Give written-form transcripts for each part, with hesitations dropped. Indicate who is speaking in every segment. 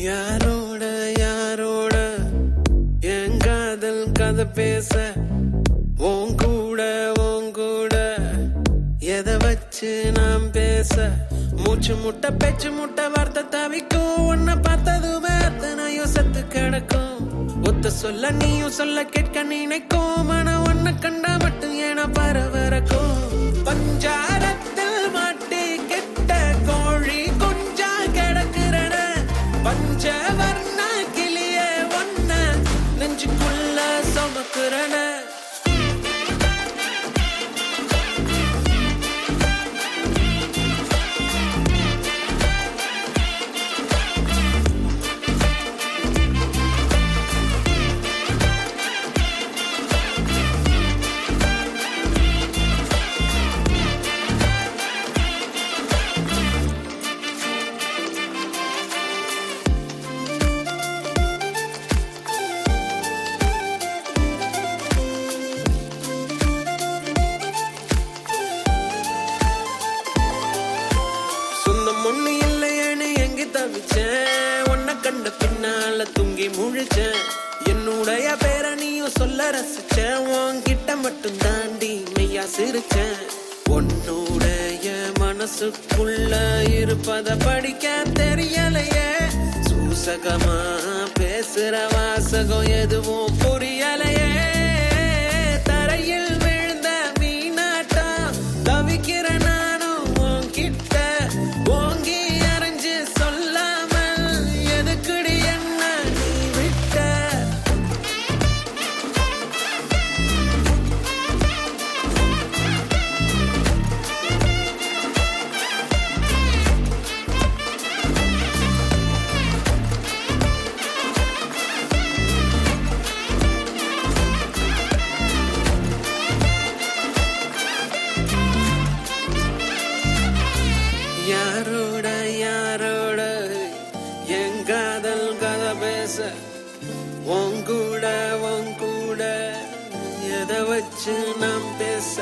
Speaker 1: யாரோட யாரோட என் காதல் கதை பேச உன் கூட எதை வச்சு நாம் பேச மூச்சு முட்டை பேச்சு முட்டை வார்த்தை தவிக்கும் உன்னை பார்த்ததுமே அத்தனையும் சத்து கிடக்கும் ஒத்த சொல்ல நீயும் சொல்ல கேட்க நினைக்கும் ஆனா உன்னை கண்டா மட்டும் ஏன பரவரக்கும் பஞ்சாரத்தில் மாட்டி கெட்ட கோழி கொஞ்சா கிடக்குறன பஞ்சவர்ண கிளிய ஒன்ன நெஞ்சுக்குள்ள சுமக்குறன ஒண்ணு இல்லையேன்னு எங்க தவிச்சேன் உன்னை கண்ட பின்னால தூங்கி முழிச்சேன் என்னுடைய பேர நீயும் சொல்ல ரசிச்சேன் உன்கிட்ட மட்டும் தாண்டி மெய்யா சிரிச்சேன் உன்னுடைய மனசுக்குள்ள இருப்பத படிக்க தெரியலையே சூசகமா பேசுற வாசகம் எதுவும் புரியலையே எதை வச்சு நாம் பேச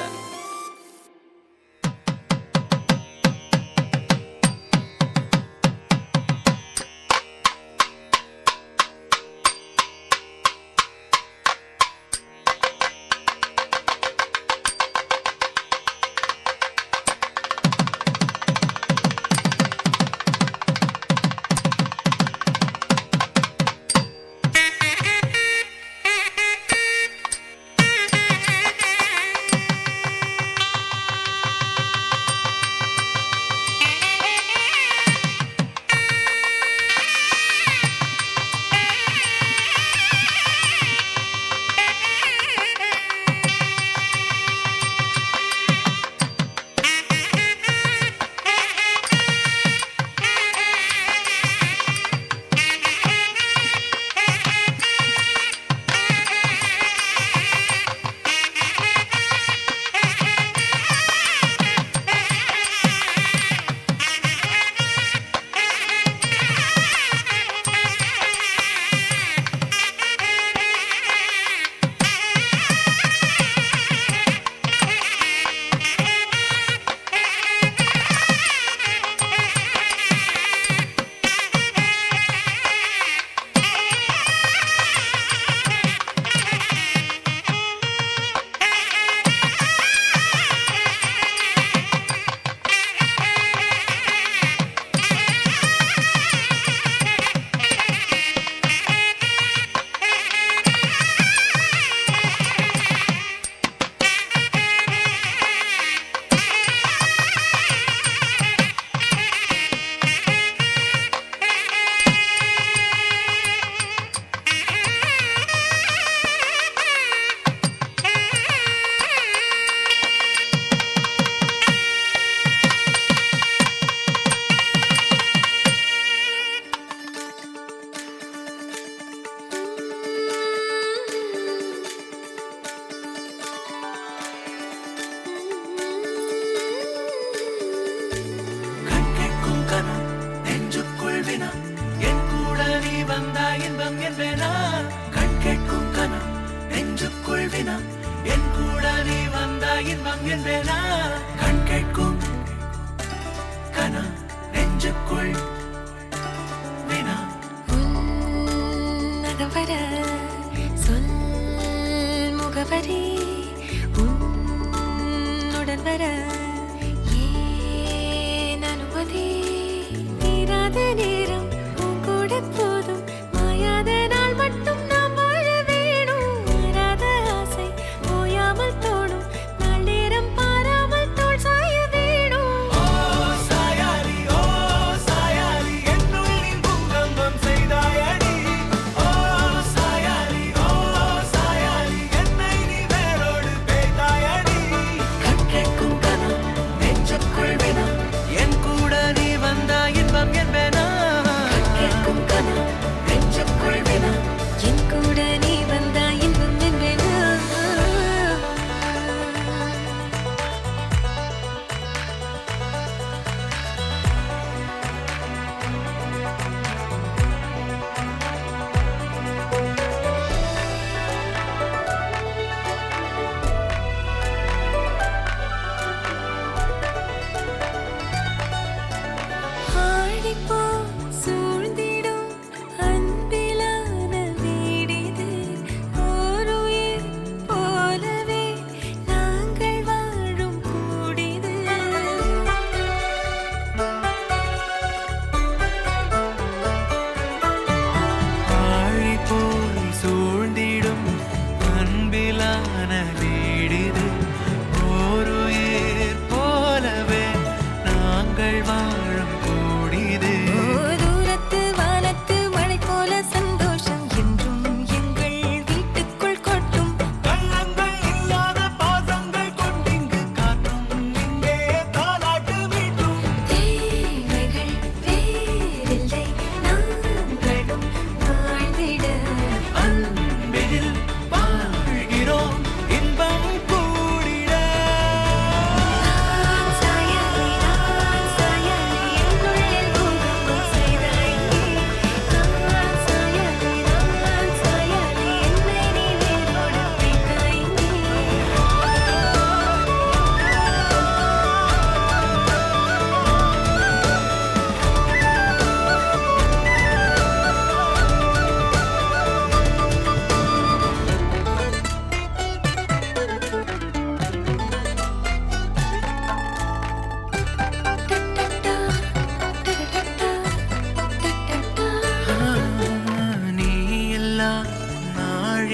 Speaker 1: இன்பம் என்பேனா கண் கேட்கும் கனா நெஞ்சுக்குள் வினா
Speaker 2: உன்னகவர சொல் முகவரி உன்னுடன் வர ஏன் அனுமதி தீராத நேரம் உன் கூட போதும் மாயாத நாள் மட்டும் நாம் வாழ வேணும் மாறாத ஆசை ஓயாமல் தோணும் நாள் நேரம் பாராமல் தோள் சாய வேணும்
Speaker 1: ஓ சாயாரி என்னுள்ளில் பூகம்பம் செய்தாயடி ஓ சாயாரி என்னை நீ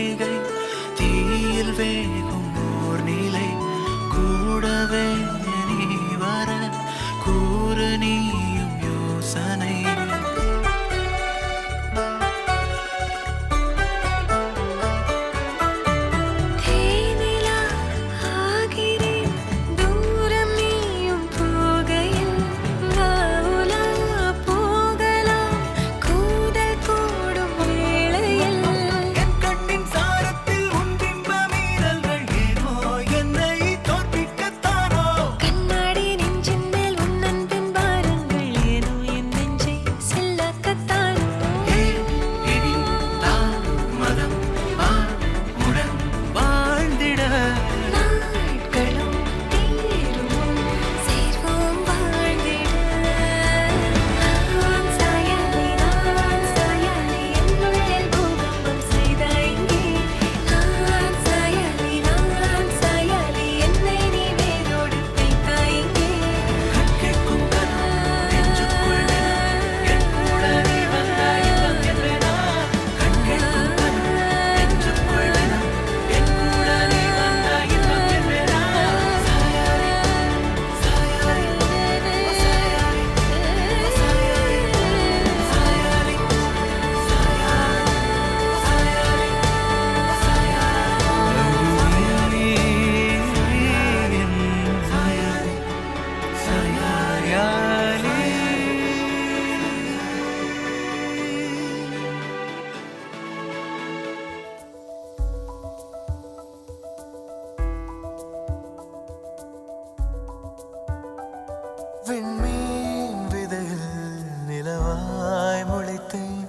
Speaker 1: நாழிகை தீயில் வேகும் ஓர் நிலை கூடவே நீ வர கூறு நீயும் யோசனை
Speaker 2: தேனிலா ஆகிறேன் தூரம் நீயும் போகையில் வாவுலா போகலாம் கூடல் கூடும் வேளையில்
Speaker 1: என் கண்ணின் சாரத்தில் உன் பிம்ப மீறல்கள் ஏனோ என்னை தோற்பிக்கத்தானோ
Speaker 2: கண்ணாடி நெஞ்சின் மேல் உன் அன்பின் பாரங்கள் ஏனோ என் நெஞ்சை செல்லக்கத்தானோ
Speaker 1: இனி தாமதம் உடன் வாழ்ந்திட
Speaker 2: நாட்களும் தீரும் சேர்வோம் வாழ்ந்திட நான் சாயலி என்னுள்ளில் பூகம்பம் செய்தாய் இங்கே நான் சாயலி என்னை நீ வேரோடு வைத்தாய் இங்கே
Speaker 1: கேட்கும் கனம் நெஞ்சுக்குள் என் கூட நீ வந்தாய் இன்பம் என்பேனா கண் கேட்கும் கனம் நெஞ்சுக்குள் என் கூட நீ வந்தாய் இன்பம் என்பேனா சாயாரி சாயாரி சாயாரி சாயாரி சாயாரி சாயாரி விண்மீன் விதையில் நிலவாய் முளைத்தேன்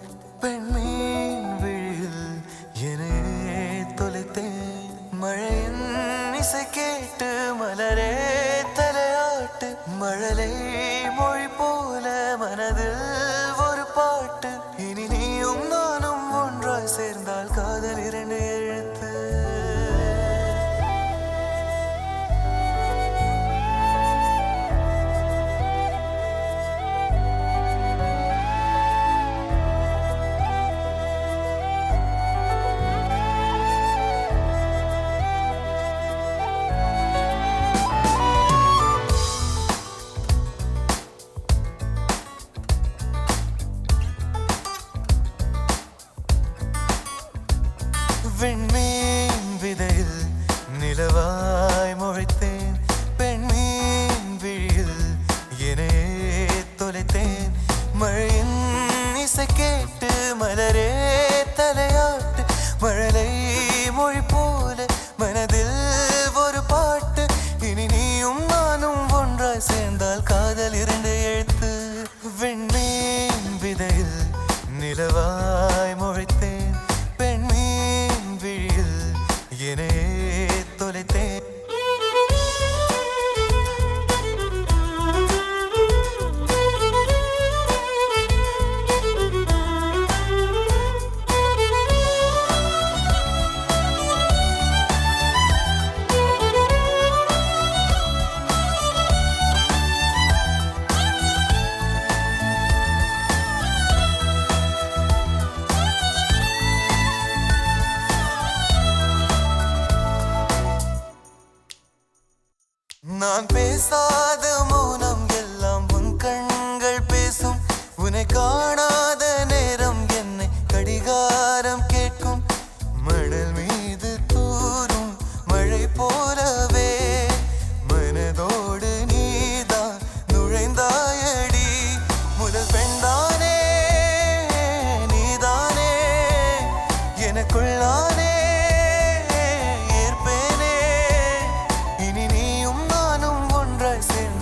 Speaker 1: பெண்மீன் விழியில் என்னே தொலைத்தேன் மழையின் இசை கேட்டு மலரே தலையாட்டு மழலை மொழி போல மனதில் ஒரு பாட்டு இனி நீயும் நானும் ஒன்றாய் சேர்ந்தால் காதல் இரண்டு எழுத்து விண்மீன் விதையில் நிலவாய் முளைத்தேன் பெண்மீன் விழியில் என்னே தொலைத்தேன் மழையின் இசை கேட்டு மலரே தலையாட்டு மழலை மொழி போல மனதில் ஒரு பாட்டு இனி நீயும் நானும் ஒன்றாய் சேர்ந்தால் காதல் இரண்டு எழுத்து விண்மீன் விதையில் நிலவாய் முளைத்தேன் பெண்மீன் விழியில் என்னே தொலைத்தேன் நான் பேசாத மௌனம் எல்லாம் உன் கண்கள் பேசும் உன்னை காணாத நேரம் என்னை கடிகாரம் கேட்கும் மணல் மீது தூரும் மழை போலவே மனதோடு நீதான் நுழைந்தாயடி முதல் பெண்தானே நீதானே எனக்குள்ளானே ஏற்பேனே இனி நீயும் நானும் ஒன்றாய் சேர்ந்து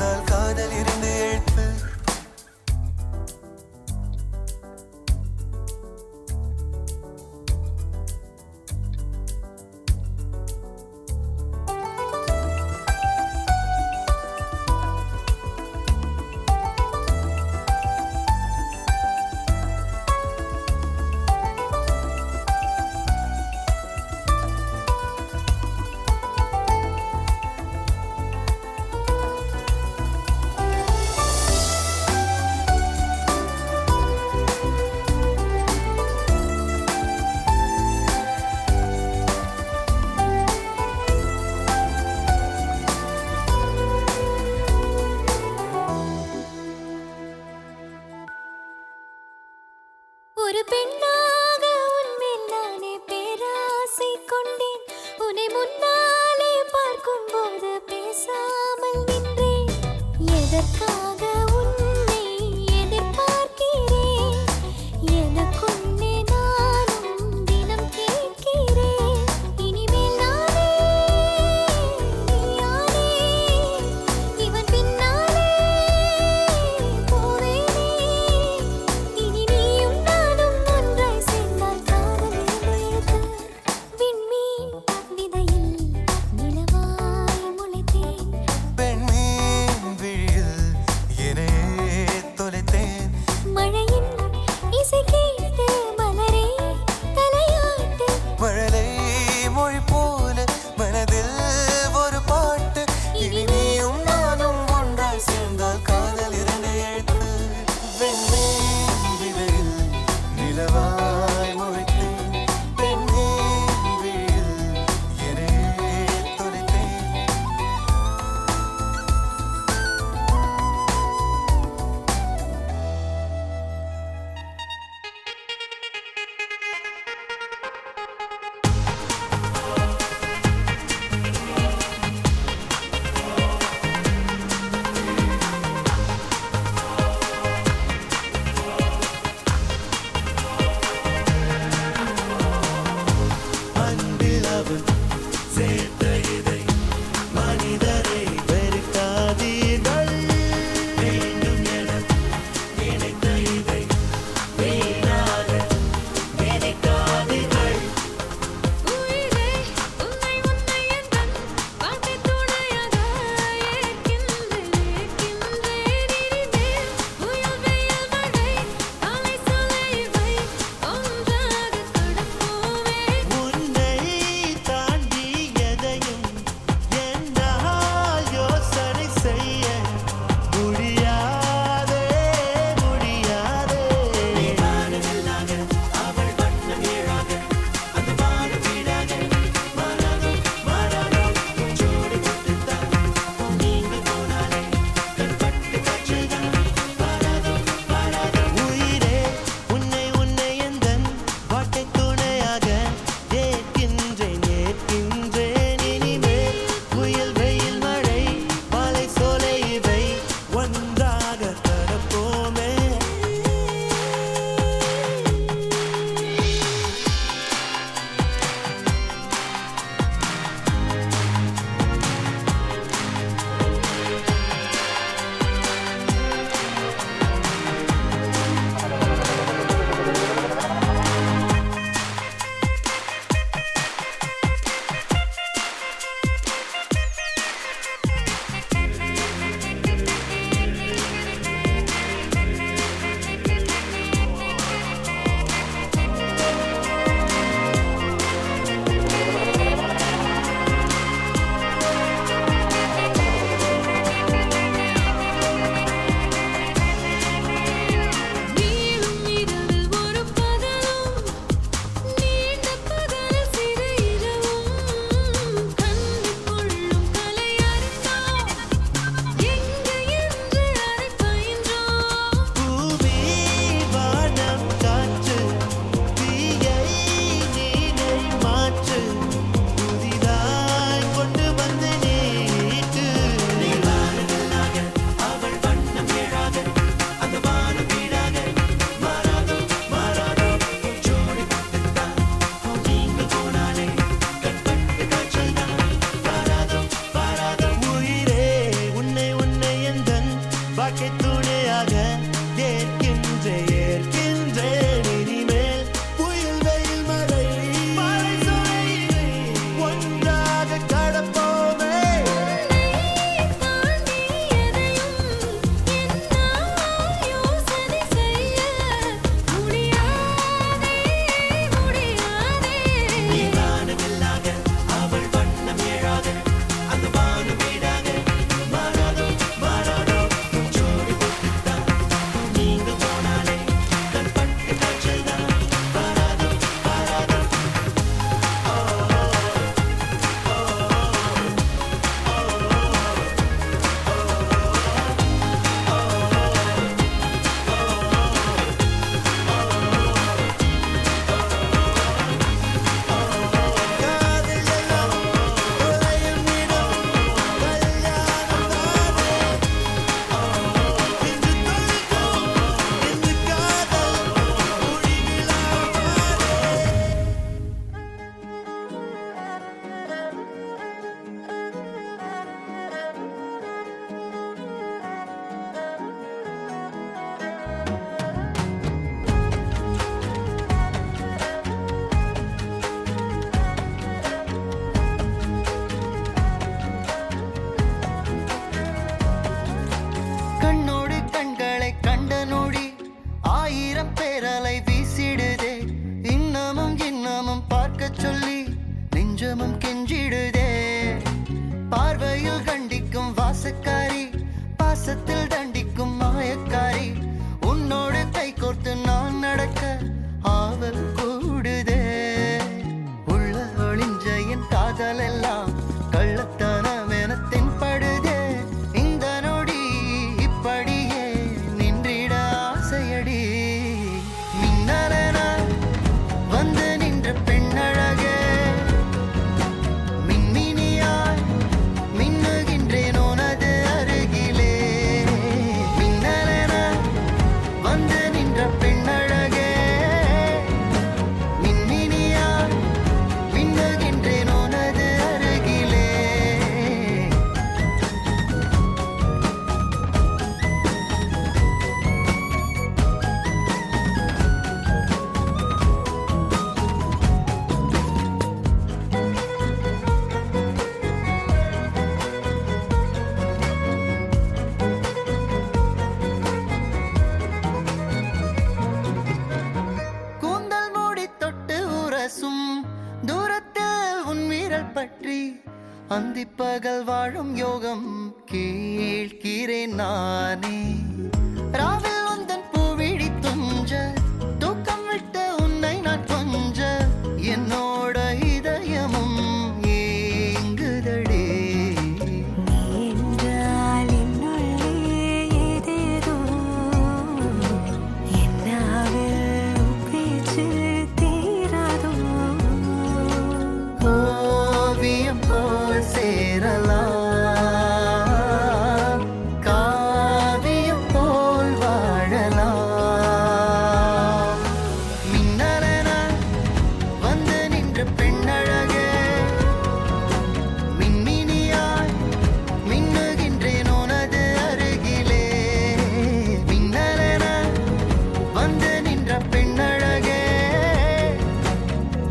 Speaker 1: நெஞ்சமும் கெஞ்சிடுதே பார்வையில் கண்டிக்கும் வாசக்காரி பாசத்தில் தண்டிக்கும் மாயக்காரி உன்னோடு கை கோர்த்து நான் நடக்க ஆவல் கூடுதே உள்ள ஒளிஞ்ச என் காதல் எல்லாம் கள்ளத்தனம் என தென்படுதே இந்த நொடி இப்படியே நின்றிட ஆசையடி மின்னலென வந்து நின்ற பெண்ணழகே மின்மினியாய் மின்னுகின்றேன் உனது அருகிலே மின்னலென வந்து நின்ற பெண்ணழகே மின்மினியாய் மின்னுகின்றேன் உனது அருகிலே கூந்தல் மூடி தொட்டு உரசும் தூரத்தில் உன் வீரல் பற்றி அந்திப்பகல் வாழும் யோகம் கேட்கிறேன் நானே ராவில் உந்தன் பூவிழி துஞ்ச தூக்கம் விட்ட உன்னை நான் கொஞ்ச என்னோட இதயமும் ஏங்குதடே
Speaker 2: நீ என்றால் என்னுள்ளே ஏதேதோ என்னாவில் பேச்சு தீராதோ
Speaker 1: ஓவியம் போல் சேரலாம் காவியம் போல் வாழலாம் மின்னலென வந்து நின்ற பெண்ணழகே மின்மினியாய் மின்னுகின்றேன் உனது அருகிலே மின்னலென வந்து நின்ற பெண்ணழகே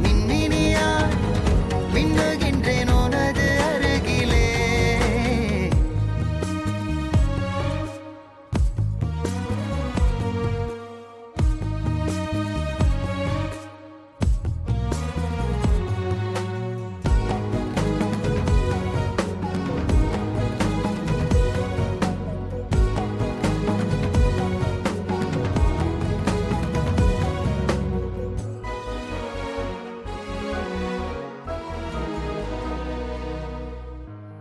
Speaker 1: மின்மினியாய் மின்னுகின்றேன் உனது அருகிலே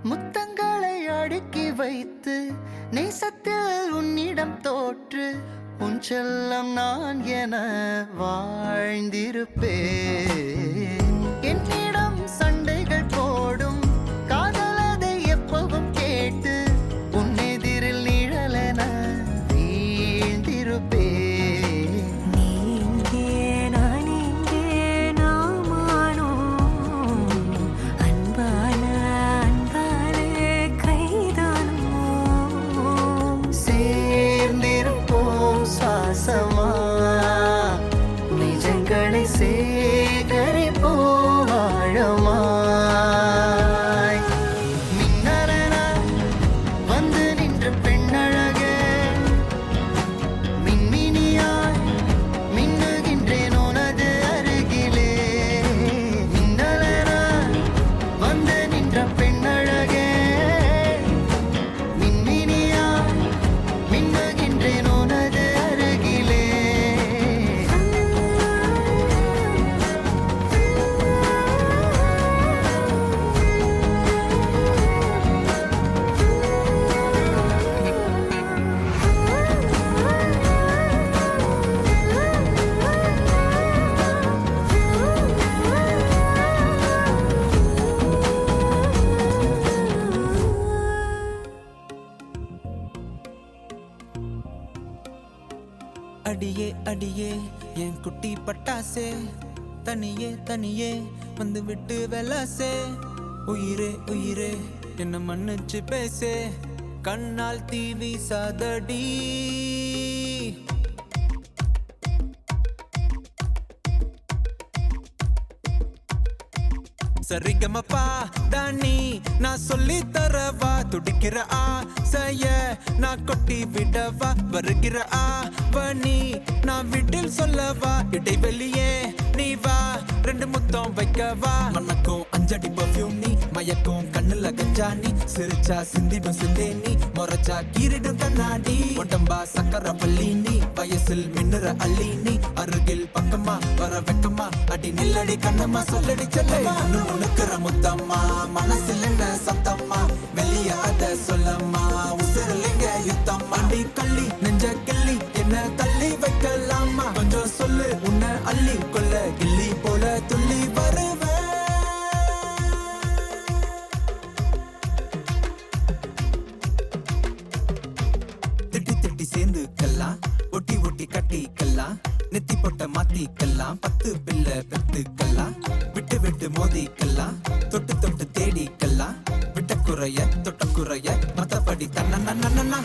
Speaker 1: முத்தங்களை அடுக்கி வைத்து நேசத்தில் உன்னிடம் தோற்று உன் செல்லம் நான் என வாழ்ந்திருப்பேன் என்னிடம் சண்டைகள் போடும் காதலதை எப்பவும் கேட்டு உன் எதிரில் நிழலென வீழ்ந்திருப்பேன்
Speaker 2: நீ இங்கே நான் இங்கே நாமானோ அன்பான அன்பாலே கைதானோ
Speaker 1: சேர்ந்திருப்போம் சுவாசமா நிஜங்களை சேகரிப்போம் ஆழமாய் மின்னலென வந்து நின்ற பெண்ணழகே மின்மினியாய் மின்னுகின்றேன் உனது அருகிலே மின்னலென வந்து நின்ற பெண்ணழகே மின்மினியாய் மின்னுகின்றேன் உனது அருகிலே
Speaker 3: அடியே அடியே என் குட்டி பட்டாசே தனியே தனியே வந்து விட்டு வெலாசே உயிரே உயிரே என்ன மன்னிச்சு பேசே கண்ணால் தீ வீசாதடி சரிகமப்பா தானி நான் சொல்லி தரவா துடிக்கிற ஆசைய நான் கொட்டி விடவா வருகிற ஆவணி நான் வீட்டில் சொல்லவா இடைவெளியே நீ வா ரெண்டு முத்தம் வைக்கவா மனக்கும் அஞ்சடி பர்ஃபியூம் நீ மயக்கும் கண்ணுல கஞ்சா நீ சிரிச்சா சிந்திடும் சிந்தே நீ மொரச்சா கீரிடும் கண்ணாடி உடம்பா சக்கர பள்ளி நீ வயசில் மின்னுற அள்ளி நீ அருகில் பக்கமா வர வெக்கமா அடி நில்லடி கண்ணம்மா சொல்லடி செல்லம்மா உனக்குற முத்தம்மா மனசில் என்ன சத்தம்மா வெளிய அத சொல்லம்மா உசிரலிங்க யுத்தம் அடி கள்ளி நெஞ்ச கிள்ளி என்ன தள்ளி வைக்கலாமா கொஞ்சம் சொல்லு உன்னை அள்ளி கொள்ள கிள்ளி போல துள்ளி வருவேன் திட்டி திட்டி சேர்ந்துக்கலாம் ஒட்டி ஒட்டி கட்டிக்கலாம் நெத்தி போட்ட மாத்திக்கலாம் 10 பிள்ளை பெத்துக்கலாம் விட்டு விட்டு மோதிக்கலாம் தொட்டு தொட்டு தேடிக்கலாம் விட்ட குறைய தொட்ட குறைய மத்தபடி தன்னா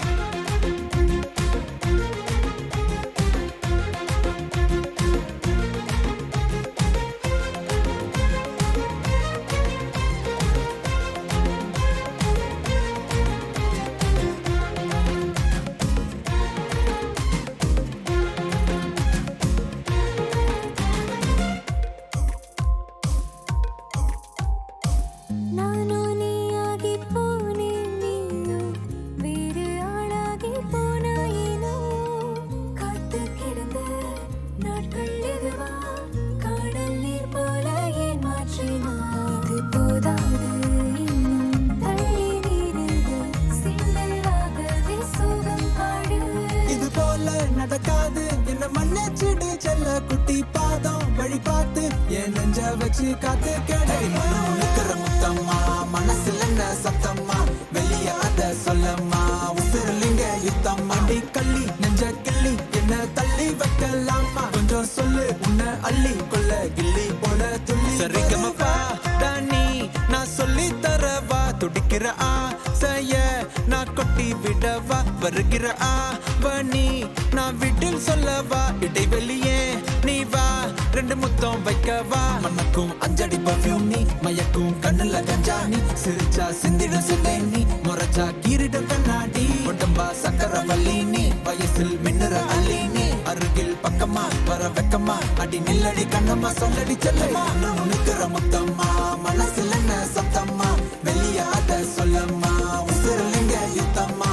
Speaker 2: நானோ நீயாகி போனேன் நீயோ வேறு ஆளாகி போனாயினோ காத்து கிடந்த நாட்கள் எதுவா காடல் நீர் போல ஏன் மாற்றினா இது போதாது இன்னும் தள்ளி நீரிது சிந்தலாகவே சோகம் பாடு
Speaker 3: இது போல நடக்காது என்ன மன்னிச்சிடு செல்ல குட்டி பாதம் வழி பார்த்து என் நெஞ்ச வச்சு காத்து கடை உனக்குற முத்தம்மா மனசுல என்ன சத்தம்மா வெளிய அத சொல்லம்மா உசிரலிங்க யுத்தம் அடி கள்ளி நெஞ்ச கிள்ளி என்ன தள்ளி வைக்கலாமா கொஞ்சம் சொல்லு உன்னை அள்ளி கொள்ள கிள்ளி போல துள்ளி சரிகமப்பா தானி நான் சொல்லி தரவா துடிக்கிற ஆசைய நான் கொட்டி விடவா வருகிற ஆவணி நான் வீட்டில் சொல்லவா இடைவெளியே நீ வா ரெண்டு முத்தம் வைக்கவா மனக்கும் அஞ்சடி பர்ஃபியூம் நீ மயக்கும் கண்ணுல கஞ்சா நீ சிரிச்சா சிந்திடும் சிந்தை நீ மொரச்சா கீரிடும் கண்ணாடி உடம்பா சக்கர வள்ளி நீ வயசில் மின்னுற அள்ளி நீ அருகில் பக்கமா வர வெக்கமா அடி நில்லடி கண்ணம்மா சொல்லடி செல்லம்மா உனக்குற முத்தம்மா மனசில் என்ன சத்தம்மா வெளிய அத சொல்லம்மா உசிரலிங்க யுத்தம்மா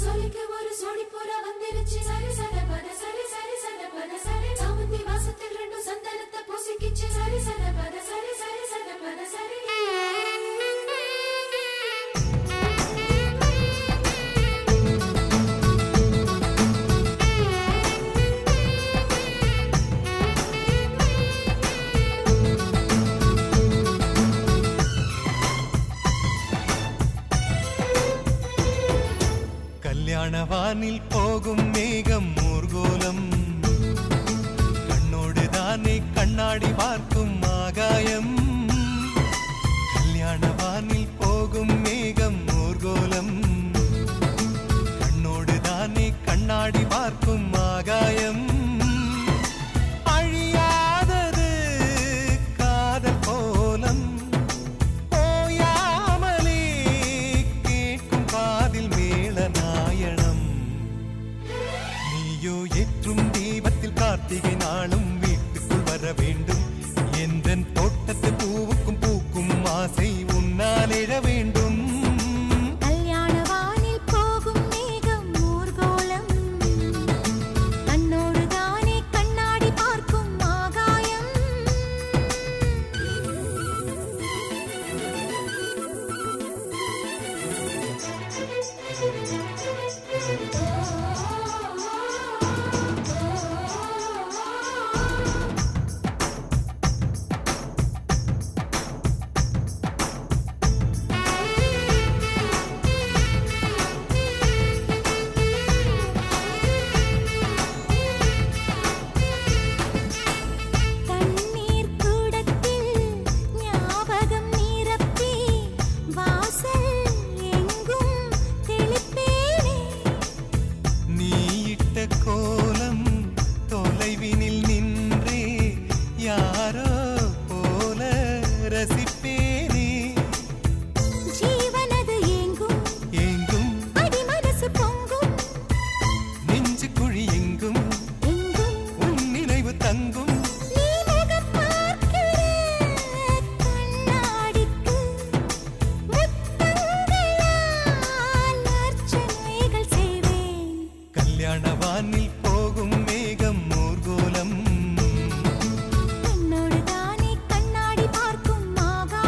Speaker 2: சொல்லிக்க ஒரு சோடி போல வந்துருச்சு சரி சட பத சரி சரி சட பத சரி சாமந்தி வாசத்தில் ரெண்டும் சந்தனத்தை பூசிக்கிச்சு சரி சட பத சரி சரி சட பத சரி
Speaker 4: கல்யாணவானில் போகும் மேகம் ஊர்கோலம் கண்ணோடு தானே கண்ணாடி பார்க்கும் ஆகாயம் கல்யாணவானில் போகும் மேகம் ஊர்கோலம் கண்ணோடு தானே கண்ணாடி பார்க்கும் ஆகாயம் அழியாதது காதல் கோலம் ஓயாமலே கேட்கும் காதில் மேளநாயனம் ரசிப்பேனே
Speaker 2: ஜீவனது ஏங்கும்
Speaker 4: எங்கும்
Speaker 2: அடி மனசு பொங்கும்
Speaker 4: நெஞ்சு குழி எங்கும்
Speaker 2: எங்கும்
Speaker 4: உன் நினைவு தங்கும்
Speaker 2: நீ முகம் பார்க்கிற கண்ணாடிக்கு முத்தங்களால் அர்ச்சனைகள் செய்வேன்
Speaker 4: கல்யாண வானில் போகும் மேகம் ஊர்கோலம்
Speaker 2: என்னோடு தானே கண்ணாடி பார்க்கும் ஆகாயம்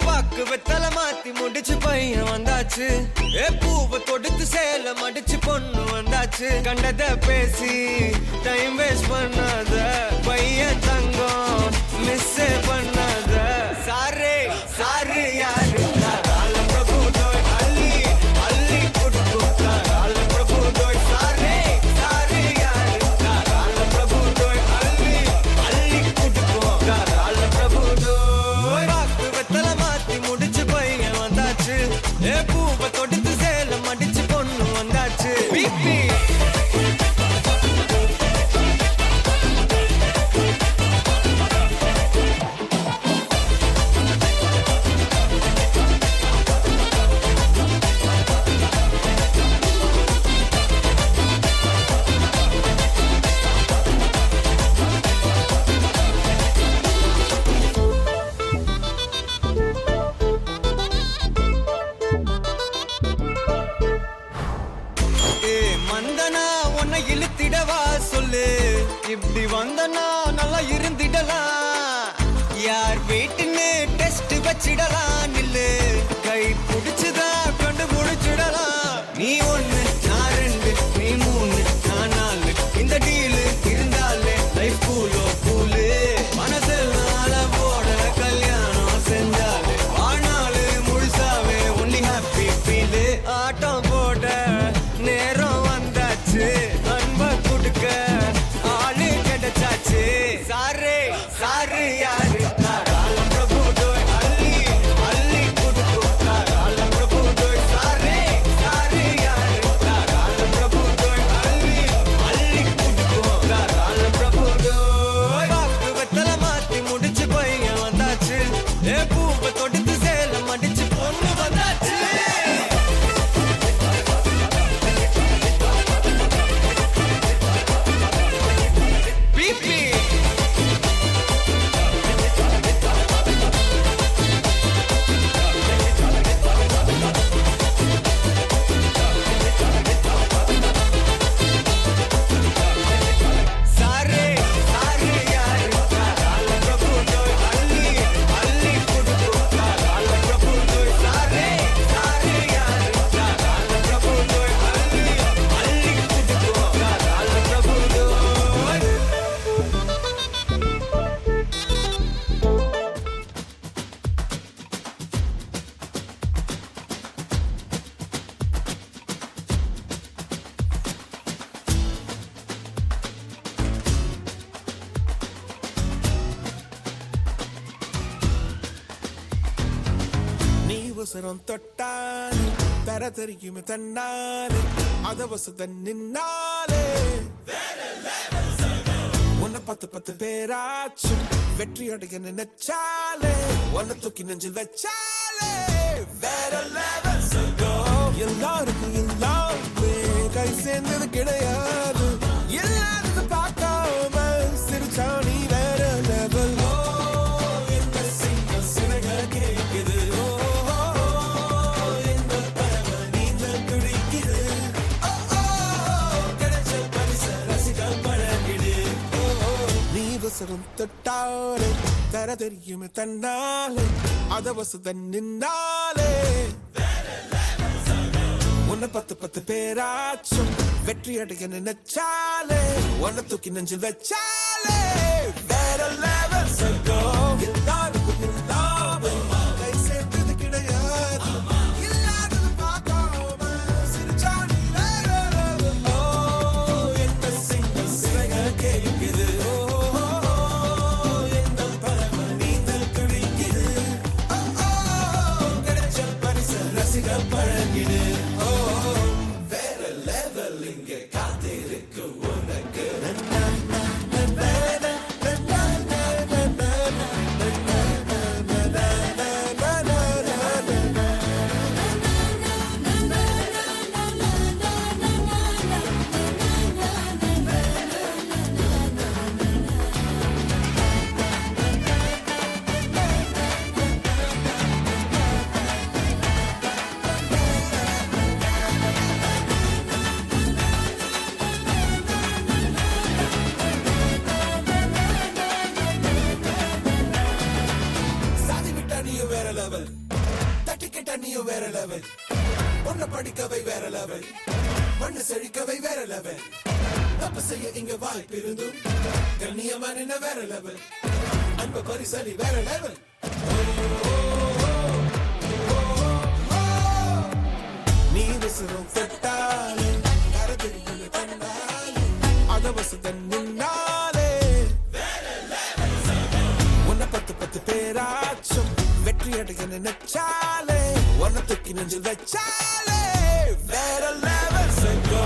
Speaker 4: பாக்கு வெத்தல மாத்தி முடிச்சு பையன் வந்தாச்சு. பூவை தொடுத்து சேல மடிச்சு பொண்ணு வந்தாச்சு. கண்டத பேசி டைம் வேஸ்ட் பண்ணாத பையன் தங்கம் மிஸ் பண்ணாத. சாரே சாரு யாரு கால பிரபு டோய் அள்ளி அள்ளி குடுக்கு கால பிரபு டோய். சாரே சாரு யாரு கால பிரபு டோய் அள்ளி அள்ளி குடுக்கு கால பிரபு டோய். பாக்கு வெத்தல மாத்தி முடிச்சு பையன் வந்தாச்சு. பூவை தொடுத்து சேல மடிச்சு பொண்ணு வந்தாச்சு. பிபி மந்தனா உன்னை இழுத்திடவா சொல்லு. இப்படி வந்தனா நல்லா இருந்திடலாம். யார் வீட்டுன்னு டெஸ்ட் வச்சிடலாம். நில்லு கை பிடிச்சுதா கொண்டு முடிச்சிடலாம். நீ ஒண்ணு நான் ரெண்டு நீ மூணு நான் நாலு. இந்த டீலு இருந்தாலே லைஃப் கூலோ கூலு. மனசெல்லாம் அளவோட கல்யாணம் செஞ்சாலே ஆனாலு முழுசாவே ஒன்லி ஹாப்பி ஃபீலு. ஆட்டம் போட நேரம் வந்தாச்சு. அன்ப கொடுக்க ஆளு கிடைச்சாச்சு. சாரே சாரு யாரு கால பிரபு டோய் அள்ளி அள்ளி குடுக்கு கால பிரபு டோய். சாரே சாரு யாரு கால பிரபு டோய் அள்ளி அள்ளி குடுக்கு கால பிரபு டோய். பாக்கு வெத்தல மாத்தி முடிச்சு பையன் வந்தாச்சு. பூவை தொடுத்து சேல மடிச்சு பொண்ணு வந்தாச்சு. பிபி சாரே சாரு யாரு கால பிரபு டோய் அள்ளி அள்ளி குடுக்கு கால பிரபு டோய். சாரே சாரு யாரு கால பிரபு டோய் அள்ளி அள்ளி குடுக்கு கால பிரபு டோய்.
Speaker 3: நீ வசரம் தொட்டாலே தர தெரியுமே தன்னாலே அத வசத நின்னாலே. உன்னை பத்து பேராச்சும் வெற்றி அடைய நினைச்சாலே உன்னை தூக்கி நெஞ்சில் வச்சாலே வேற level சொர்க்கம். எல்லாருக்கும் எல்லாமே கை சேர்ந்தது கிடையாது. எல்லாரும் பார்க்காம சிரிச்சா நீ வேற level. இந்த சிங்கம் சிறக கேக்குது. இந்த பறவை நீந்தல் துடிக்குது. கிடைச்ச பரிசு ரசிகம் பழகிடு. நீ வசரம் தொட்டாலே தர தெரியுமே தன்னாலே அத வசத நின்னாலே. உன்னை பத்து பேராச்சும் வெற்றி அடைய நினைச்சாலே உன்னை தூக்கி நெஞ்சில் வச்சாலே வேற level சொர்க்கம். எல்லாருக்கும் எல்லாமே கை சேர்ந்தது கிடையாது. எல்லாரும் பார்க்காம சிரிச்சா நீ வேற level. எந்த சிங்கம் சிறக கேக்குது. எந்த பறவை நீந்தல் துடிக்குது. கிடைச்ச பரிசு ரசிக பழகிடு. வேற level இங்க காத்திருக்கு உனக்கு. இங்க வாய்ப்பிருந்தும் கண்ணியமான என்ன வேற லெவல் அன்ப பரிசலி வேற லெவல் நீ விசுறும் தொட்டாலே கரதில் தன்னாலே அதவசதன் முன்னாலே உன்னை பத்து பேராச்சும் வெற்றி அடைய நினைச்சாலே உன்னை தூக்கி நெஞ்சில் வச்சாலே வேற லெவல் செங்கோ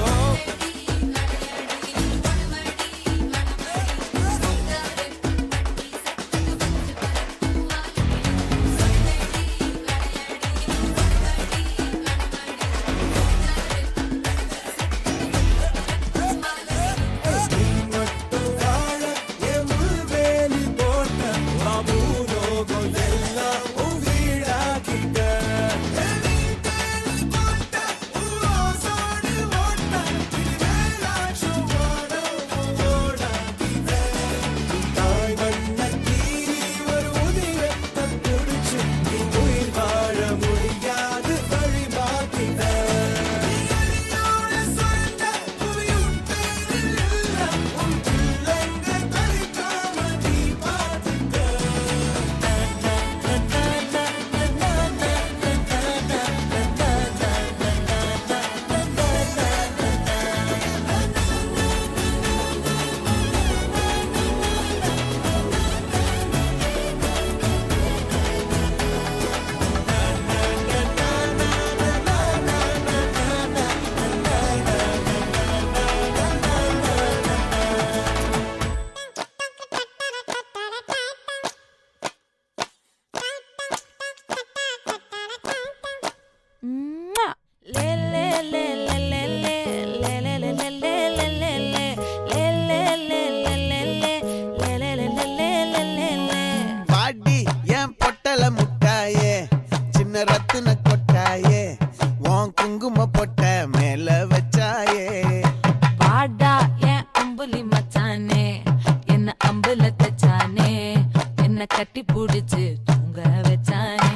Speaker 1: ரத்தின கொட்டாயே உன் குங்கும பொட்ட மேல வச்சாயே
Speaker 2: வாடா என் அம்புலி மச்சானே என்ன அம்புல தச்சானே என்ன கட்டி புடிச்சு தூங்க வச்சானே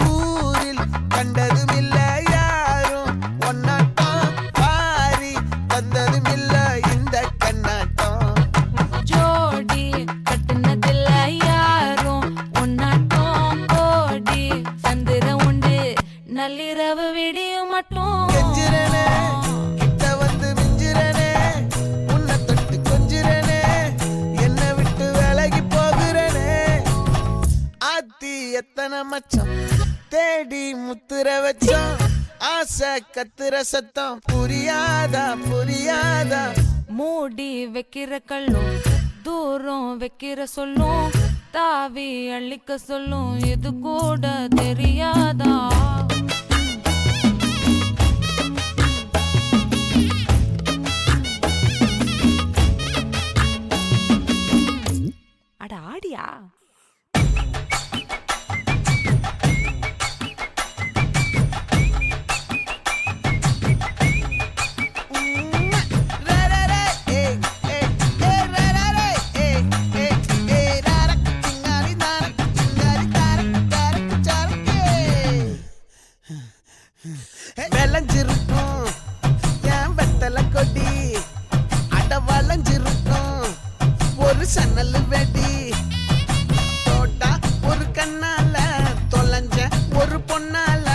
Speaker 1: ஊரில் கண்டதும் இல்ல யாரும் ஒன்னாட்டம் பாரி தந்ததும் இல்ல இந்த கண்ணாட்டம்
Speaker 2: ஜோடி கட்டுனதில்ல யாரும் ஒன்னாட்டம் கோடி சந்திர உண்டு நள்ளிரவு விடியும் மட்டும்
Speaker 1: கெஞ்சிரனே கிட்ட வந்து மிஞ்சிரனே உன்னை தொட்டு கொஞ்சிரனே என்னை விட்டு விலகி போகிறனே ஆத்தி எத்தனை மச்சம் தேடி முத்துற வச்சோம் ஆசை கத்துற சத்தம் புரியாதா புரியாதா
Speaker 2: மூடி வைக்கிற கல்லும் தூரம் வைக்கிற சொல்லும் தாவி அள்ளிக்க சொல்லும் இது கூட தெரியாதா அட ஆடியா
Speaker 1: விளைஞ்சிருக்கும் என் வெத்தலை கொடி அட வளைஞ்சிருக்கும் ஒரு சன்னல் வெடி தோட்டா ஒரு கண்ணால தொலைஞ்ச ஒரு பொண்ணால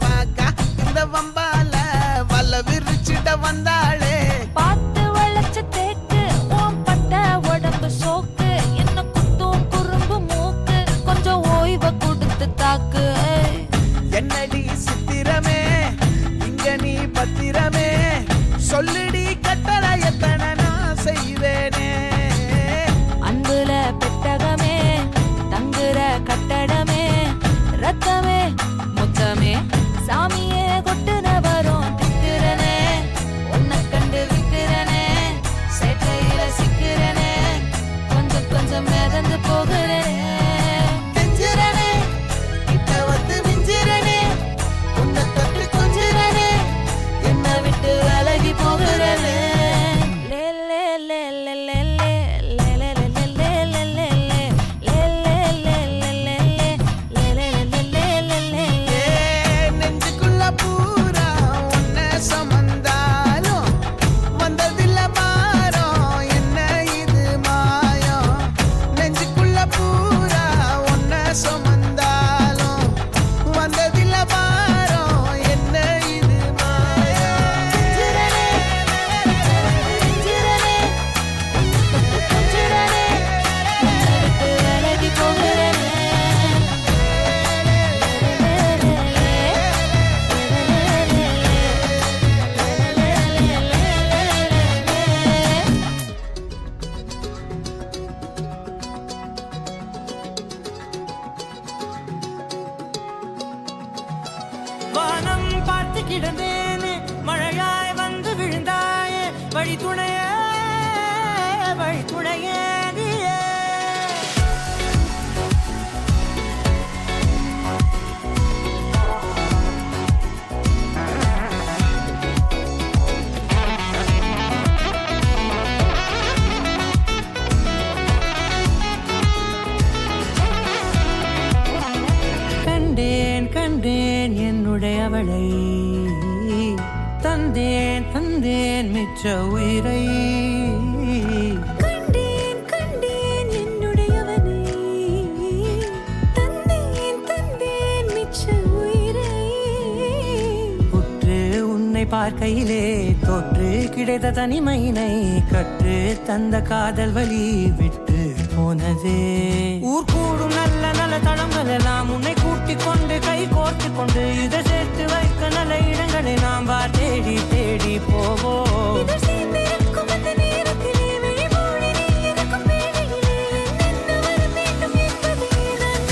Speaker 1: வாக்கா இந்த வம்பால வல விரிச்சிட வந்தாளே
Speaker 2: பார்த்து வளைச்ச தேக்கு உன் பட்ட உடம்பு சோக்கு என்ன குத்தும் குறும்பு மூக்கு கொஞ்சம் ஓய்வை கொடுத்து தாக்கு
Speaker 1: என்னடி சித்திரமே இங்க நீ பத்திரமே சொல்லுடி கட்டளை எத்தனை நான் செய்வேனே
Speaker 2: அன்புல
Speaker 5: கிடந்தேனே மழையாய் வந்து விழுந்தாயே வழி துணையே நீயே. கண்டேன் என்னுடையவளை தந்தேன் மிச்ச உயிரை.
Speaker 2: கண்டேன் என்னுடையவனை தந்தேன் மிச்ச உயிரை.
Speaker 5: உற்று உன்னை பார்க்கையிலே தொற்று கிடைத்த தனிமையினை கற்று தந்த காதல் வழி விட்டு போனதே. ஊர் கூடும் நல்ல நல்ல தளங்கள் எல்லாம் உன்னை கூட்டிக் கொண்டு கை கோர்த்து கொண்டு இதை சேர்த்து வைக்க நல்ல இடங்களை நாம் வா தேடி தேடி போவோம்.
Speaker 2: இதழ் சேர்ந்திருக்கும் அந்த நேரத்திலே விழிமூடி நீ இருக்கும் வேளையிலே என்னென்ன வர வேண்டும் என்பதை நான்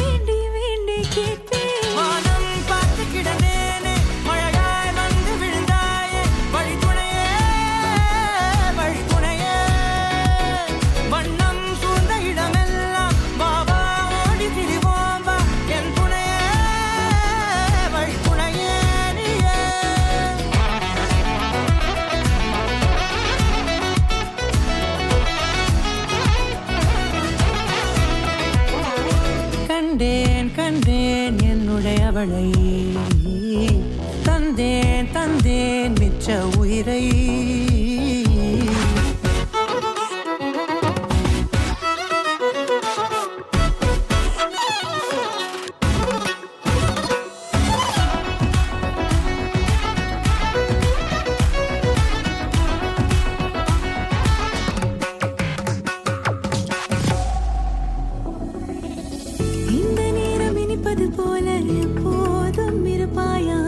Speaker 2: வேண்டி கேட்பேன்.
Speaker 5: வானம் பார்த்து கிடந்தேனே மழையாய் வந்து விழுந்தாயே வழி துணையே வண்ணம் சூழ்ந்த இடமெல்லாம் பாபா ஓடி திரிவோம் வா என் துணையே வழி துணையே நீயே. கண்டேன் என்னுடையவளை தந்தேன் மிச்ச உயிரை.
Speaker 2: இந்த நேரம் இனிப்பது போல எப்போதும் இருப்பாயா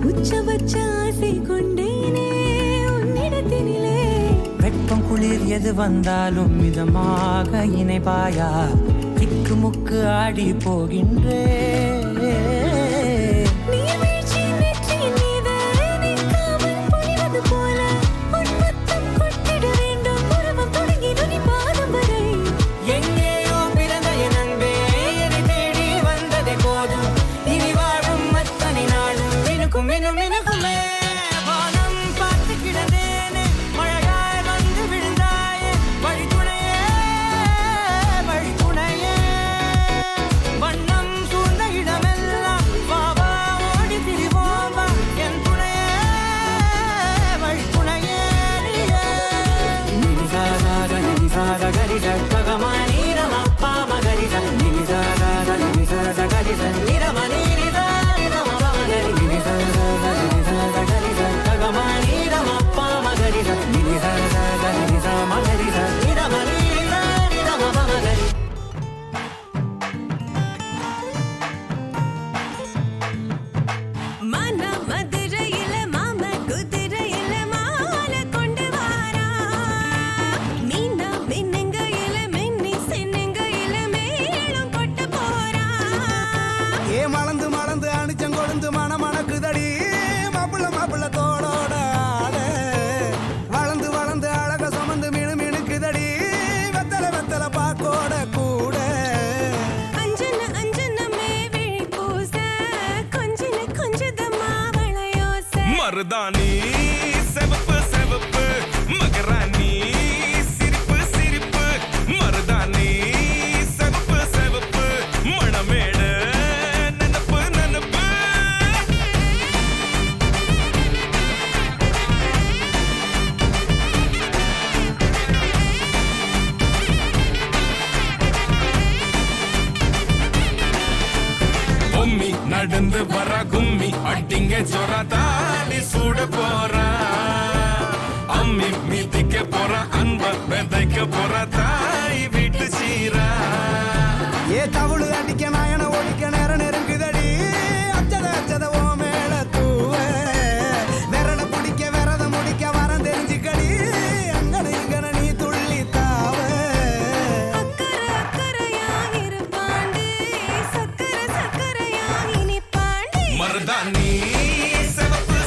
Speaker 2: உச்சபட்ச ஆசை கொண்டேனே உன்னிடத்தினிலே.
Speaker 5: வெப்பம் குளிர் எது வந்தாலும் மிதமாக இணைப்பாயா திக்கு முக்கு ஆடி போகின்றே.
Speaker 2: நீர்வீழ்ச்சியின் நெற்றியின் மீது நிற்காமல் பொழிவது போல உன் முத்தம் கொட்டிட வேண்டும் உருவம் தொடங்கி நுனி பாதம் வரை.
Speaker 5: எங்கேயோ பிறந்த என் அன்பே என்னை தேடி வந்ததே போதும் இனி வாழும் அத்தனை நாளும் மினுக்குமே. வானம் பார்த்து கிடந்தேனே மழையாய் வந்து விழுந்தாயே வழி துணையே வண்ணம் சூழ்ந்த இடமெல்லாம் பாபா ஓடி திரிவோம் வா என் துணையே வழி துணையே நீயே. நினிசாத கரிச பகமானி ரமப்பா மகரிச நினிசாத கரிச நிரமணி
Speaker 2: மதுரையில மாம குதிரையில மாலை கொண்டு வாரா. மீனா மின்னுங்கையில மின்னி சின்னுங்கையில மேளம் கொட்ட போறா.
Speaker 1: ஏ மலந்து மலந்து அணிச்சம் கொழுந்து மணக்குதடி மாப்பிள்ள தோளோட ஆட. வளர்ந்து வளர்ந்து அழக சுமந்து மினுக்குதடி வெத்தல பாக்கோட கூட.
Speaker 2: அஞ்சனமே விழி பூச கொஞ்சதமா வளையோச.
Speaker 6: மருதாணி செவப்பு மகராணி சிரிப்பு மருதாணி செவப்பு மணமேட நனப்பு. பொம்மி நடந்து வர கும்மி அட்டிங்க ஜொரா தாடி சூட போறா. அம்மி மீதிக்க போற அன்ப விதைக்க போற தாய் வீட்டு சீரா.
Speaker 1: ஏ தவுளு அடிக்க நாயன ஒடிக்க நேரம் நெருங்குதடி அச்சத ஓ மேல தூவ. விரல பிடிக்க விரத முடிக்க வரம் தெரிஞ்சுக்கடி அங்கன நீ துள்ளி தாவ.
Speaker 2: அக்கறையாக இருப்பாண்டு சக்கரையாக இனிப்பாண்டு.
Speaker 6: மருதாணி செவப்பு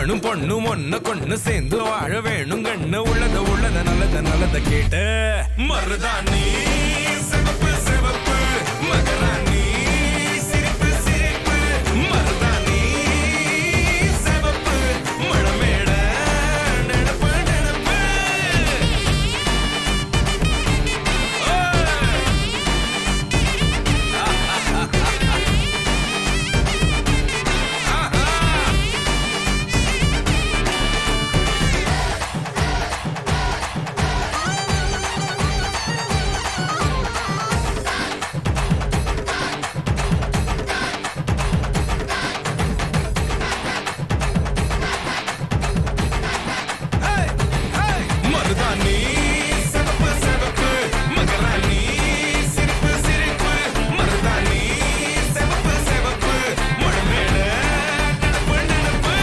Speaker 6: ஆணும் பொண்ணும் ஒன்ன கொண்டு சேர்ந்து வாழ வேணும் கண்ணு உள்ளத நல்லத கேட்டு மருதாணி சிவப்பு சிவப்பு மகராணி சிரிப்பு சிரிப்பு மருதாணி சிவப்பு மணமேட நினப்பு நினப்பு மருதாணி சிவப்பு சிவப்பு மகராணி சிரிப்பு சிரிப்பு மருதாணி சிவப்பு சிவப்பு மணமேட நினப்பு நினப்பு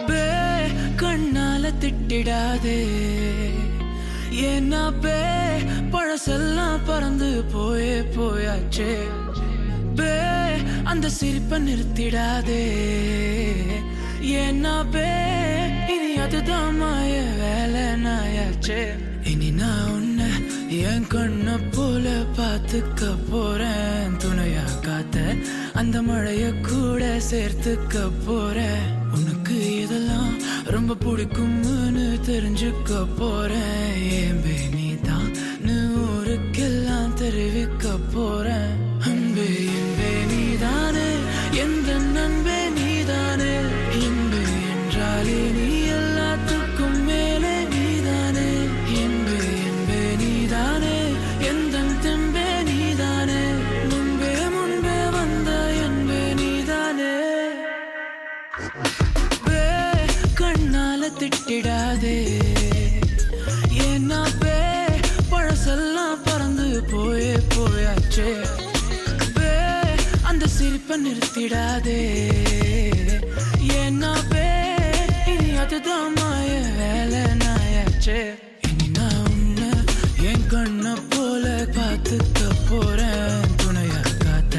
Speaker 5: பே கண்ணால திட்டிடாதே ஏன்னா பே பழசெல்லாம் பறந்து போயாச்சே பே அந்த சிரிப்பை நிறுத்திடாதே ஏன்னா பே இனி அதுதான் மாய வேலை நாயாச்சே இனி நான் உன்னை என் கண்ண போல பார்த்துக்க போறேன் துணையா காத்த அந்த மழைய கூட சேர்த்துக்க போறேன் உனக்கு இதெல்லாம் ரொம்ப பிடிக்கும்னு தெரிஞ்சுக்க போறேன் ஏம்பே நீதான் ஊருக்கெல்லாம் தெரிவிக்க போறேன் அன்பே என்பே நீதானே எந்த நண்பே நீதானே இன்பே என்றாலே நீ எல்லாத்துக்கும் மேலே நீதானே என்பே என்பே நீதானே எந்த தெம்பே நீதானே முன்பே வந்த என்பே நீதானே பே கண்ணால திட்டிடாதே ஏன்னா பே பழசெல்லாம் பறந்து போயாச்சே பே அந்த சிரிப்பை நிறுத்திடாதே ஏன்னா பே இனி அதுதான் மாய வேலை நாயாச்சே இனி நான் உன்னை என் கண்ண போல பார்த்துக்க போறேன் துணையா காத்த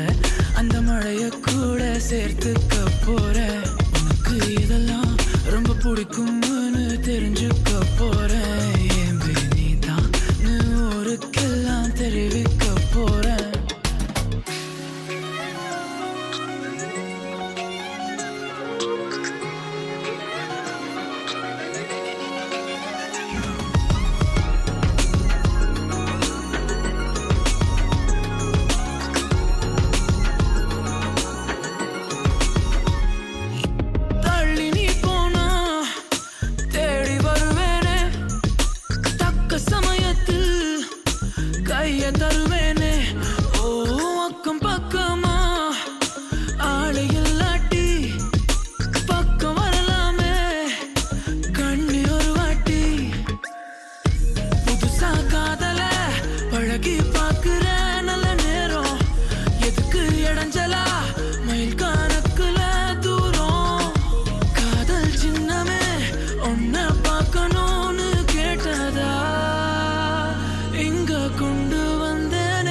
Speaker 5: அந்த மழைய கூட சேர்த்துக்க போறேன் உனக்கு இதெல்லாம் ரொம்ப பிடிக்கும்னு தெரிஞ்சுக்க போறேன் ஏம்பே நீதான் ஊருக்கெல்லாம் தெரிவிக்க போறேன் தள்ளி நீ போனா தேடி வருவேனே தக்க சமயத்தில் கைய தருவேனே ஓ அக்கம் பக்கமா ஆளை இல்லாட்டி பக்கம் வரலாமே கண்ணி ஒரு வாட்டி புதுசா காதல பழகி பாக்குற நல்ல நேரம் எதுக்கு இடைஞ்சலா மயில் கணக்குல தூரம் காதல் சின்னமே ஒன்ன பார்க்கணும்னு கேட்டதா இங்க கொண்டு வந்தேன்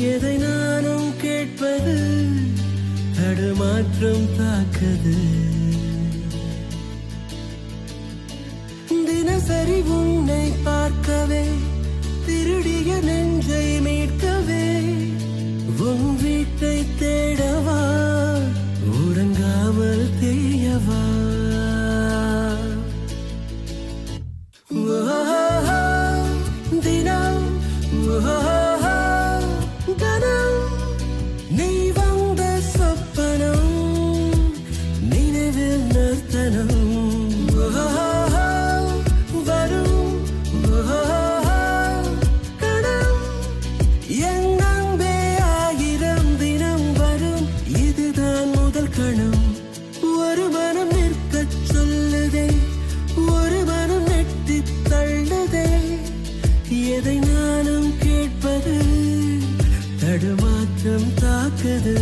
Speaker 3: எதை நானும் கேட்பது தடுமாற்றம் தாக்குது. தினசரி உன்னை பார்க்கவே திருடிய நெஞ்சை மீட்கவே உன் வீட்டை தேடவா உறங்காமல் தேயவா. தினம் கணம் நீ வந்த சொப்பனம் நினைவில் நிறுத்தனம் வரும் கணம் என் அன்பே ஆயிரம் தினம் வரும் இதுதான் முதல் கணம். ஒரு மனம் நிற்கச் சொல்லுதே ஒரு மனம் நெட்டி தள்ளுதே எதை நானும் கேட்பது தடுமாற்றம் தாக்குது.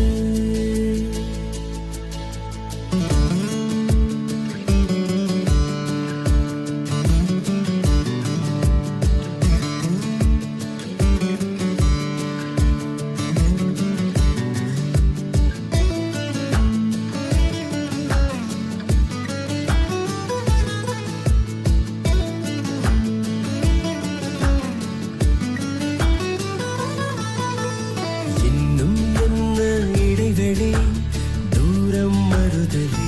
Speaker 3: இன்னும் என்ன இடைவெளி தூரம் மறுதலி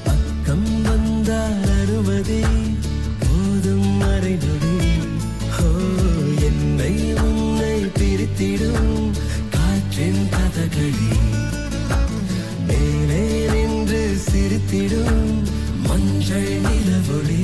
Speaker 3: பக்கம் வந்தால் அனுமதி போதும் மறைநொடி. என்னை உன்னை பிரித்திடும் காற்றின் கதகளி மேலே நின்று சிரித்திடும் மஞ்சள் நிலவொளி.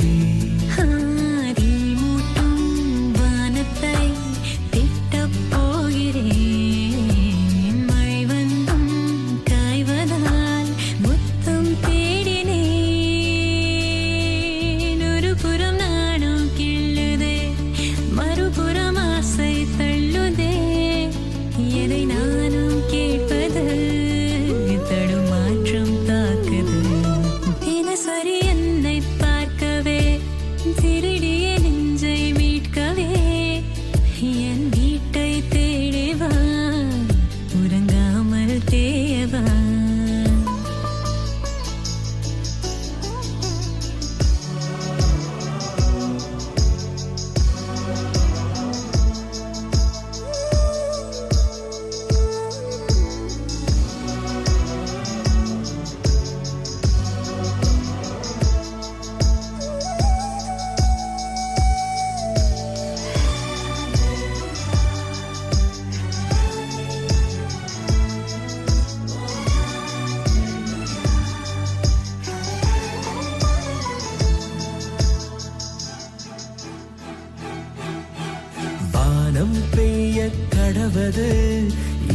Speaker 3: வானம் பெய்ய கடவது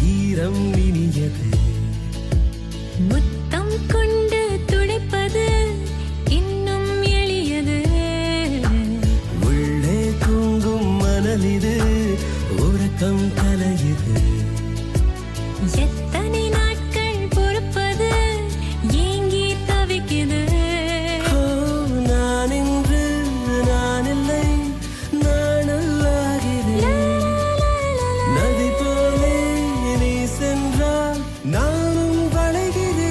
Speaker 3: ஈரம் இனியது
Speaker 2: முத்தம் கொண்டு துடைப்பது இன்னும் எளியது.
Speaker 3: உள்ளே தூங்கும் மணலிது உறக்கம் கலையுது.
Speaker 2: எத்தனை நாட்கள் பொறுப்பது ஏங்கி தவிக்குது.
Speaker 3: நான் இன்று நான் இல்லை நானல்லாகிறேன். நதி போலே நீ சென்றால் நானும் வளைகிறேன்.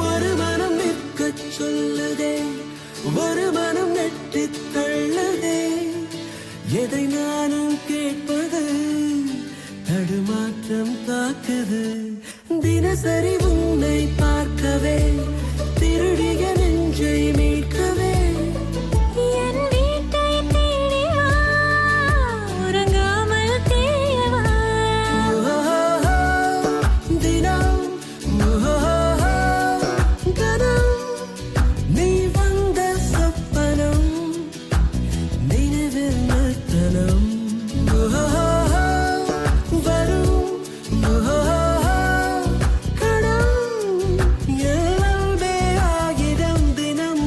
Speaker 3: ஒரு மனம் நிற்கச் சொல்லுதே ஒரு மனம் நெட்டித் தள்ளுதே எதை நானும் கேட்பது தடுமாற்றம் தாக்குது. தினசரி உன்னை பார்க்கவே திருடிய நெஞ்சை மீட்கவே
Speaker 2: என் வீட்டை தேடி வா உறங்காமல் தேயவா.
Speaker 3: தினம் கணம் நீ வந்த சொப்பனம் நினைவில் நிறுத்தனம் வரும் கணம் எல்லாம் ஆயிரம் தினம்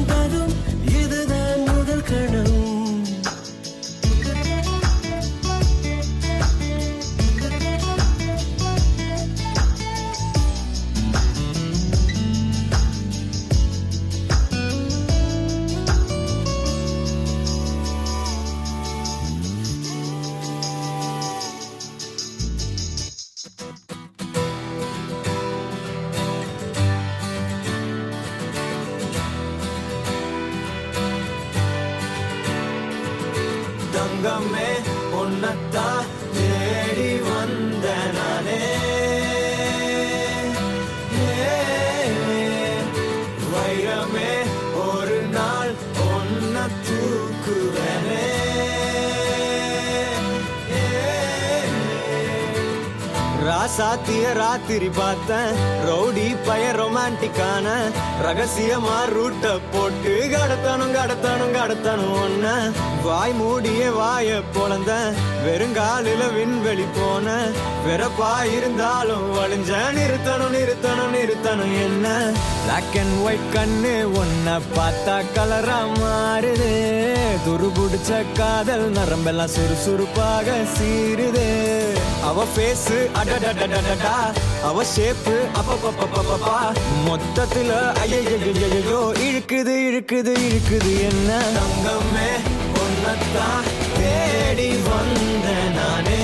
Speaker 3: தங்கமே உன்னத்தான் தேடி வந்த நானே வைரமே ஒரு நாள் ஒன்ன தூக்குவனே ராசாத்திய ராத்திரி பார்த்தேன் ரவுடி பய ரொமான்டிக்கான ரகசியமா ரூட்ட போட்டு கடத்தணும் ஒன்ன வாய் மூடிய வாய பொழந்த வெறுங்காலில விண்வெளி போன வெறப்பா இருந்தாலும் வழிஞ்ச நிறுத்தணும் என்ன பிளாக் அண்ட் ஒயிட் கண்ணு ஒன்ன பார்த்தா கலரா மாறுது துருபுடிச்ச காதல் நரம்பெல்லாம் சுறுசுறுப்பாக சீருது அவ பேசு அடடடடடடா அவ ஷேப்பு அப்பப்பப்பப்பப்பா மொத்தத்துல ஐயோ இழுக்குது என்ன தங்கமே ஒன்னத்தான் தேடி வந்த நானே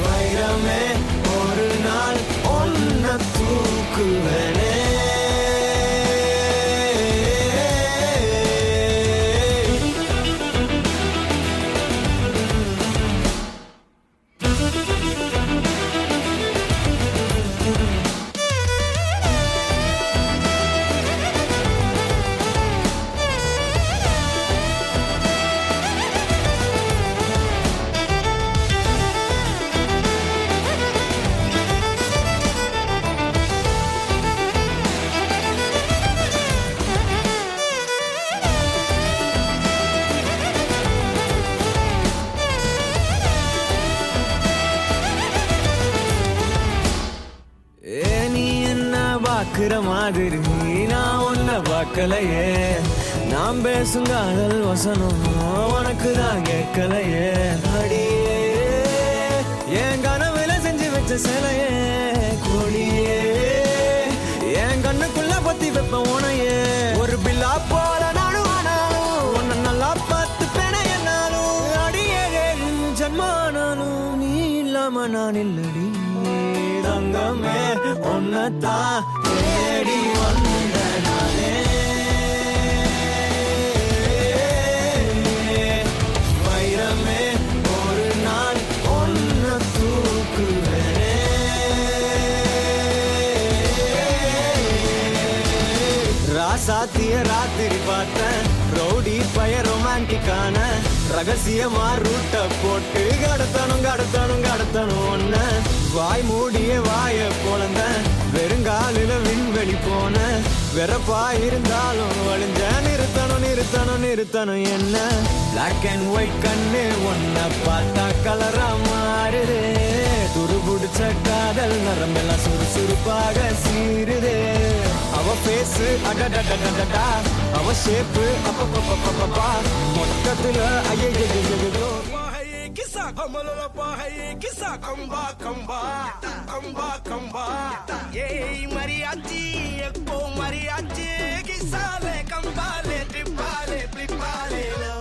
Speaker 3: வைரமே ஒரு நாள் ஒன்ன தூக்குவனே பாக்குற மாதிரி நான் ஒன்ன பார்க்கலையே நாம் பேசும் காதல் வசனம் உனக்கு தான் கேட்கலையே அடியே என் கனவுல செஞ்சு வச்ச சிலையே கொடியே என் கண்ணுக்குள்ள பத்தி வைப்ப உனையே ஒரு பில்லா போல நானும் ஆனாலும் உன்னை நல்லா பார்த்து பெண என்னாலும் அடியே ஜன்மானாலும் நீ இல்லாம நான் இல்லடி தங்கமே உன்னத்தான் தேடி வந்த நானே வைரமே ஒரு நாள் ஒன்ன தூக்குவனே ராசாத்திய ராத்திரி பார்த்தேன் ரவுடி பய ரொமான்டிக்கான ரகசியமா ரூட்ட போட்டு கடத்தணும் ஒன்ன வாய் மூடிய வாய பொழந்த வெறுங்காலில விண்வெளி போன வெறப்பா இருந்தாலும் வழிஞ்ச நிறுத்தணும் என்ன பிளாக் அண்ட் ஒயிட் கண்ணு ஒன்ன பார்த்தா கலரா மாறுது துருபுடிச்ச காதல் நரம்பெல்லாம் சுறுசுறுப்பாக சீருது அவ பேசு அடடடடடா அவ ஷேப்பு அப்பப்பப்பப்பப்பா மொத்தத்துல ஐயோ
Speaker 1: Kisa kamalola pa hai kisa kamba Yey mariachi ekko mariachi kisa le kambale tripale flipale lo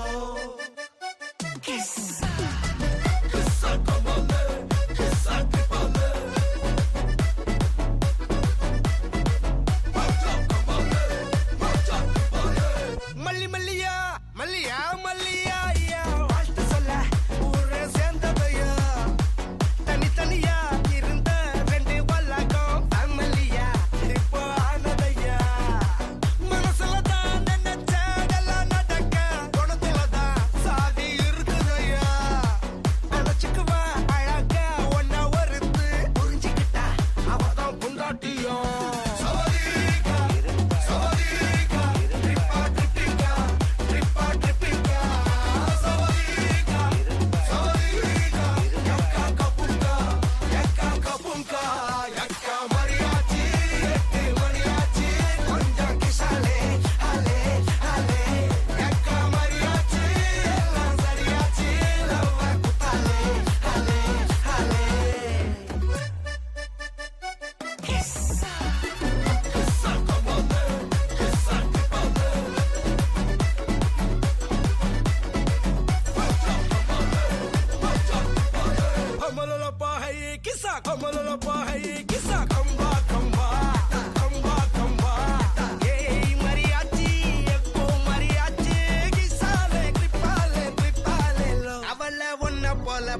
Speaker 1: Kisa kambale kisa tripale Malli malliya ya வாஷ்ட சொல்ல ஊரே சேர்ந்ததையா தனித்தனியா இருந்த ரெண்டு வல்லகம் ஃபேமிலியா இப்போ ஆனதையா மனசுல தான் நினைச்ச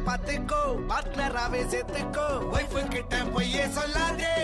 Speaker 1: பாத்துக்கோ பார்ட்னராவே சேர்த்துக்கோ ஒய்ஃபு கிட்ட பொய்யே சொல்லாதே